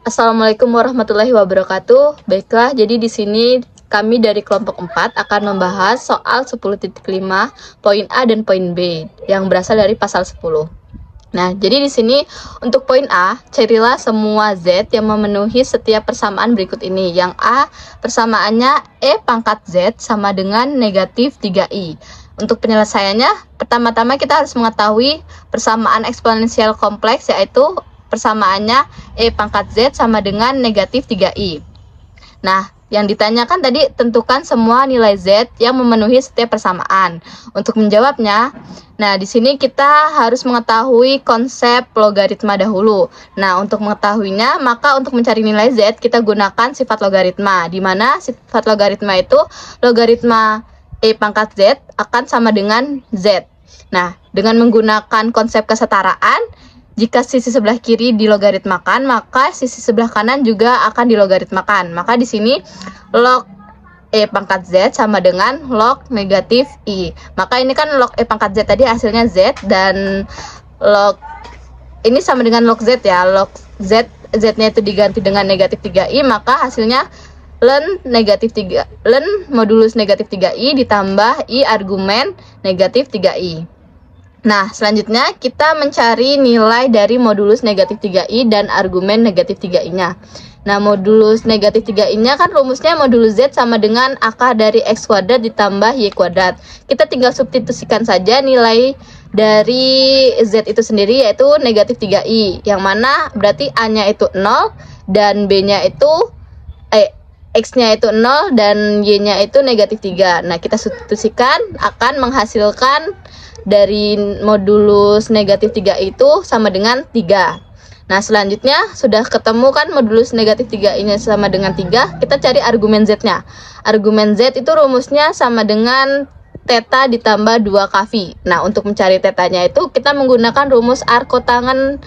Assalamualaikum warahmatullahi wabarakatuh. Baiklah, jadi di sini kami dari kelompok 4 akan membahas soal 10.5 poin A dan poin B yang berasal dari pasal 10. Nah, jadi di sini untuk poin A, carilah semua Z yang memenuhi setiap persamaan berikut ini. Yang A, persamaannya E pangkat Z sama dengan negatif 3I. Untuk penyelesaiannya, pertama-tama kita harus mengetahui persamaan eksponensial kompleks, yaitu persamaannya E pangkat Z sama dengan negatif 3I. Nah, yang ditanyakan tadi, tentukan semua nilai Z yang memenuhi setiap persamaan. Untuk menjawabnya, nah di sini kita harus mengetahui konsep logaritma dahulu. Nah, untuk mengetahuinya, maka untuk mencari nilai Z, kita gunakan sifat logaritma, di mana sifat logaritma itu logaritma E pangkat Z akan sama dengan Z. Nah, dengan menggunakan konsep kesetaraan, jika sisi sebelah kiri dilogaritmakan, maka sisi sebelah kanan juga akan dilogaritmakan. Maka di sini log E pangkat Z sama dengan log negatif I. Maka ini kan log E pangkat Z tadi hasilnya Z, dan log ini sama dengan log Z ya. Log Z, Z-nya itu diganti dengan negatif 3I, maka hasilnya ln modulus negatif 3I ditambah I argumen negatif 3I. Nah, selanjutnya kita mencari nilai dari modulus negatif 3I dan argumen negatif 3I-nya. Nah, modulus negatif 3I-nya kan rumusnya modulus Z sama dengan akar dari X kuadrat ditambah Y kuadrat. Kita tinggal substitusikan saja nilai dari Z itu sendiri, yaitu negatif 3I. Yang mana berarti A-nya itu 0 dan B-nya itu X-nya itu 0 dan Y-nya itu negatif 3. Nah, kita substitusikan akan menghasilkan dari modulus negatif 3 itu sama dengan 3. Nah, selanjutnya sudah ketemu kan modulus negatif 3i-nya sama dengan 3, kita cari argumen Z-nya. Argumen Z itu rumusnya sama dengan theta ditambah 2 kV. Nah, untuk mencari tetanya itu kita menggunakan rumus arkotangen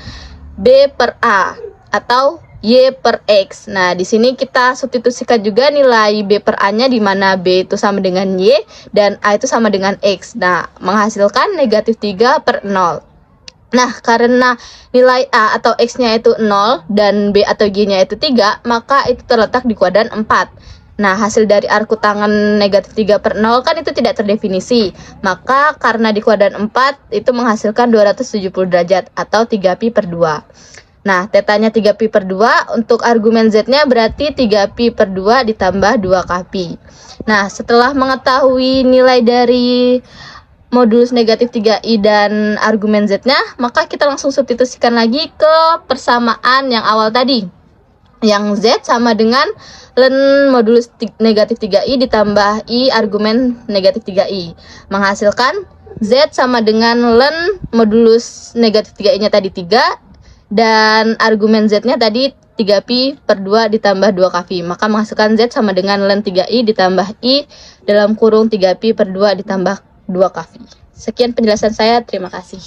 B per A atau Y per X. Nah, di sini kita substitusikan juga nilai B per A-nya, di mana B itu sama dengan Y dan A itu sama dengan X. Nah, menghasilkan negatif 3 per 0. Nah, karena nilai A atau X-nya itu 0 dan B atau Y-nya itu 3, maka itu terletak di kuadran 4. Nah, hasil dari arkutangen negatif 3 per 0 kan itu tidak terdefinisi. Maka karena di kuadran 4 itu menghasilkan 270 derajat atau 3pi per 2. Nah, tetanya 3pi per 2, untuk argumen Z-nya berarti 3pi per 2 ditambah 2 kpi. Nah, setelah mengetahui nilai dari modulus negatif 3i dan argumen Z-nya, maka kita langsung substitusikan lagi ke persamaan yang awal tadi. Yang Z sama dengan ln modulus negatif 3i ditambah I argumen negatif 3i. Menghasilkan Z sama dengan ln modulus negatif 3i-nya tadi 3, dan argumen Z-nya tadi 3pi per 2 ditambah 2 kV. Maka menghasilkan Z sama dengan ln 3i ditambah I dalam kurung 3pi per 2 ditambah 2 kV. Sekian penjelasan saya, terima kasih.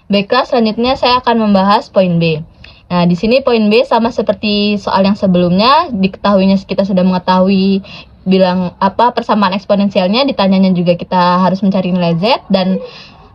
Baiklah, selanjutnya saya akan membahas poin B. Nah, di sini poin B sama seperti soal yang sebelumnya, diketahuinya kita sudah mengetahui bilang apa persamaan eksponensialnya, ditanyanya juga kita harus mencari nilai Z, dan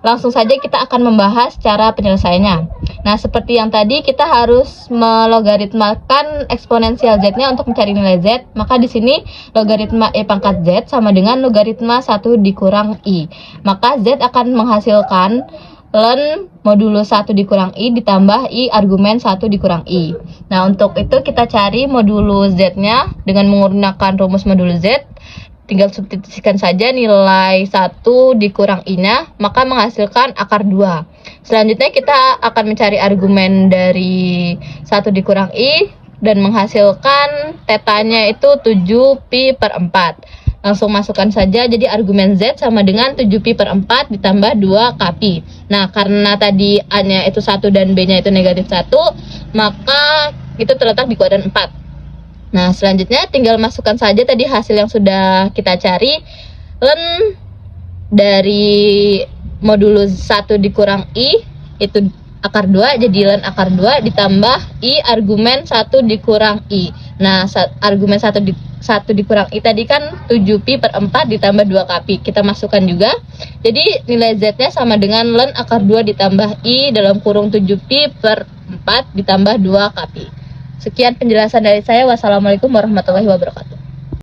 langsung saja kita akan membahas cara penyelesaiannya. Nah, seperti yang tadi kita harus melogaritmakan eksponensial Z-nya untuk mencari nilai Z. Maka di sini logaritma E pangkat Z sama dengan logaritma 1 dikurang I. Maka Z akan menghasilkan ln modulus 1 dikurang I ditambah I argumen 1 dikurang I. Nah, untuk itu kita cari modulus Z-nya dengan menggunakan rumus modulus Z. Tinggal substitusikan saja nilai 1 dikurang I-nya, maka menghasilkan akar 2. Selanjutnya kita akan mencari argumen dari 1 dikurang I dan menghasilkan tetanya itu 7pi per 4. Langsung masukkan saja, jadi argumen Z sama dengan 7pi per 4 ditambah 2 kpi. Nah, karena tadi A-nya itu 1 dan B-nya itu negatif 1, maka itu terletak di kuadran 4. Nah, selanjutnya tinggal masukkan saja tadi hasil yang sudah kita cari. Ln dari modulus 1 dikurang I itu akar 2, jadi ln akar 2 ditambah I argumen 1 dikurang I. Nah, argumen 1 dikurang I tadi kan 7pi per 4 ditambah 2 kpi. Kita masukkan juga. Jadi nilai Z-nya sama dengan ln akar 2 ditambah I dalam kurung 7pi per 4 ditambah 2 kpi. Sekian penjelasan dari saya. Wassalamualaikum warahmatullahi wabarakatuh.